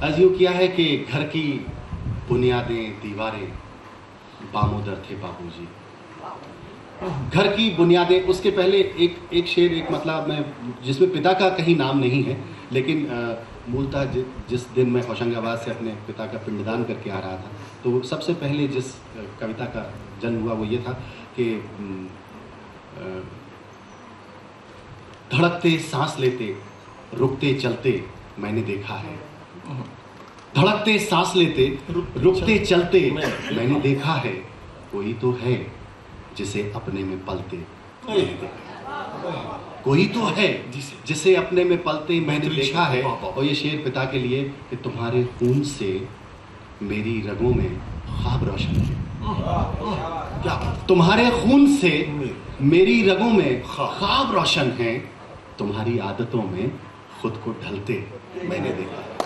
आज यूँ किया है कि घर की बुनियादें दीवारें बामोदर थे बाबूजी। घर की बुनियादें, उसके पहले एक शेर, एक मतलब मैं जिसमें पिता का कहीं नाम नहीं है, लेकिन मूलतः जिस दिन मैं होशंगाबाद से अपने पिता का पिंडदान करके आ रहा था, तो सबसे पहले जिस कविता का जन्म हुआ वो ये था कि धड़कते सांस लेते रुकते चलते मैंने देखा है। धड़कते सांस लेते रुकते चलते मैंने देखा है। कोई तो है जिसे अपने में पलते मैंने देखा है। कोई तो है जिसे अपने में पलते मैंने देखा है। और ये शेर पिता के लिए कि तुम्हारे खून से मेरी रगों में ख्वाब रोशन है। क्या तुम्हारे खून से मेरी रगों में ख्वाब रोशन है। तुम्हारी आदतों में खुद को ढलते मैंने देखा है।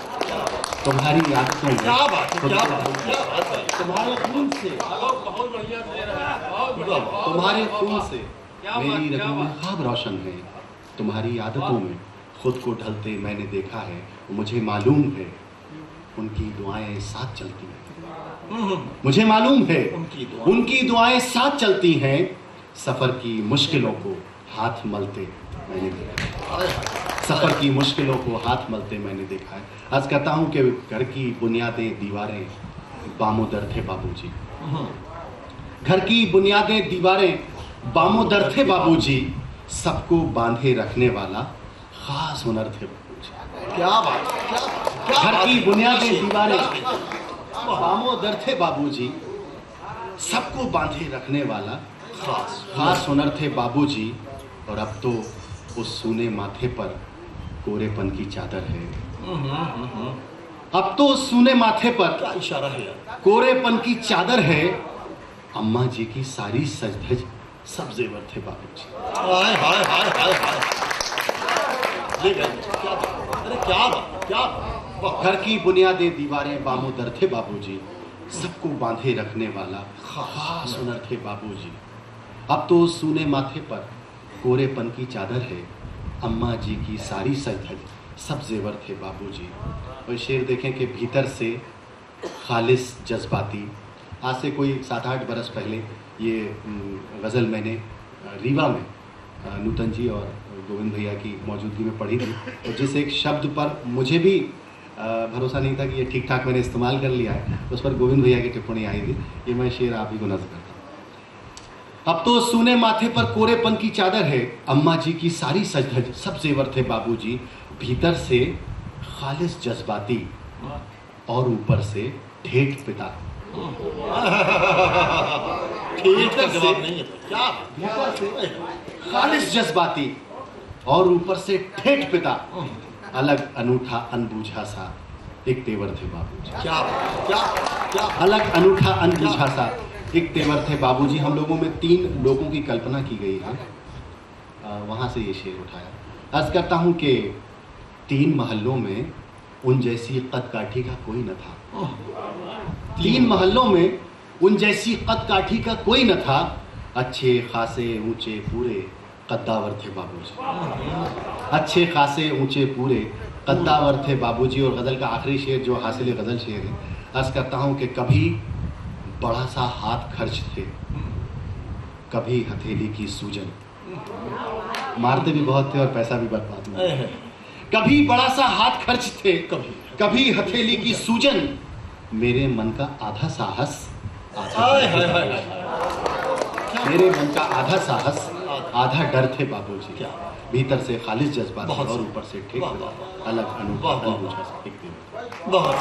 तुम्हारी आदतों में क्या बात है, क्या बात है, क्या बात है। तुम्हारे खून से बहुत बढ़िया दे रहा है। तुम्हारे खून से मेरी रगों में ख्वाब रोशन है। तुम्हारी आदतों में खुद को ढलते मैंने देखा है। मुझे मालूम है उनकी दुआएं साथ चलती हैं। मुझे मालूम है उनकी दुआएं साथ चलती हैं। सफर की मुश्किलों को हाथ मलते मैंने देखा है। सफर की मुश्किलों को हाथ मलते मैंने देखा है। आज कहता हूँ कि घर की बुनियादें दीवारें बामोदर थे बाबूजी। घर की बुनियादें दीवारें बामोदर थे बाबूजी। सबको बांधे रखने वाला खास हुनर थे बाबूजी। क्या बात है, क्या घर की बुनियादें दीवारें बामोदर थे बाबूजी। सबको बांधे रखने वाला खास हुनर थे बाबूजी। और अब तो उस सूने माथे पर कोरेपन की चादर है। अब तो उस सूने माथे पर क्या इशारा है यार। कोरेपन की चादर है। अम्मा जी की सारी सज-धज सब जेवर थे बाबूजी। हाय हाय हाय हाय हाय। ये क्या बात, अरे क्या बात, क्या बात। घर की बुनियादें दीवारें बामोदर थे बाबूजी। सबको बांधे रखने वाला खास हुनर थे बाबूजी। अब तो उस सूने माथे पर कोरेपन की चादर है। अम्मा जी की सारी सज-धज सब जेवर थे बाबूजी। और शेर देखें कि भीतर से खालिस जज्बाती। आज से कोई 7-8 बरस पहले ये गज़ल मैंने रीवा में नूतन जी और गोविंद भैया की मौजूदगी में पढ़ी थी। और जिस एक शब्द पर मुझे भी भरोसा नहीं था कि ये ठीक ठाक मैंने इस्तेमाल कर लिया है, उस पर गोविंद भैया की टिप्पणी आई थी। ये मैं शेर आप ही को नज़र करता हूँ। अब तो सूने माथे पर कोरेपन की चादर है। अम्मा जी की सारी सज-धज सब जेवर थे बाबूजी। भीतर से खालिस जज्बाती और ऊपर से ठेठ पिता। ठीक का जवाब नहीं है। क्या भीतर से खालिस जज्बाती और ऊपर से ठेठ पिता। अलग अनूठा अनबूझा सा एक तेवर थे बाबूजी। क्या क्या क्या अलग अनूठा अनबूझा सा एक तेवर थे बाबूजी। हम लोगों में 3 लोगों की कल्पना की गई है। वहाँ से ये शेर उठाया। अर्ज करता हूँ कि 3 महल्लों में उन जैसी कद काठी का कोई न था। 3 महल्लों में उन जैसी कद काठी का कोई न था। अच्छे खासे ऊंचे पूरे कद्दावर थे बाबूजी। अच्छे खासे ऊंचे पूरे कद्दावर थे बाबूजी। और गज़ल का आखिरी शेर जो हासिल गज़ल शेर है, अर्ज करता हूँ कि कभी बड़ा सा हाथ खर्च थे, कभी हथेली की सूजन। मारते भी बहुत थे और पैसा भी बर्बाद नहीं। कभी बड़ा सा हाथ खर्च थे, कभी हथेली की सूजन। मेरे मन का आधा साहस मेरे मन का आधा साहस आधा डर थे बाबूजी। भीतर से खालिस जज्बात और ऊपर से ठीक अलग अनूठा अनबूझा सा एक दिन। बहुत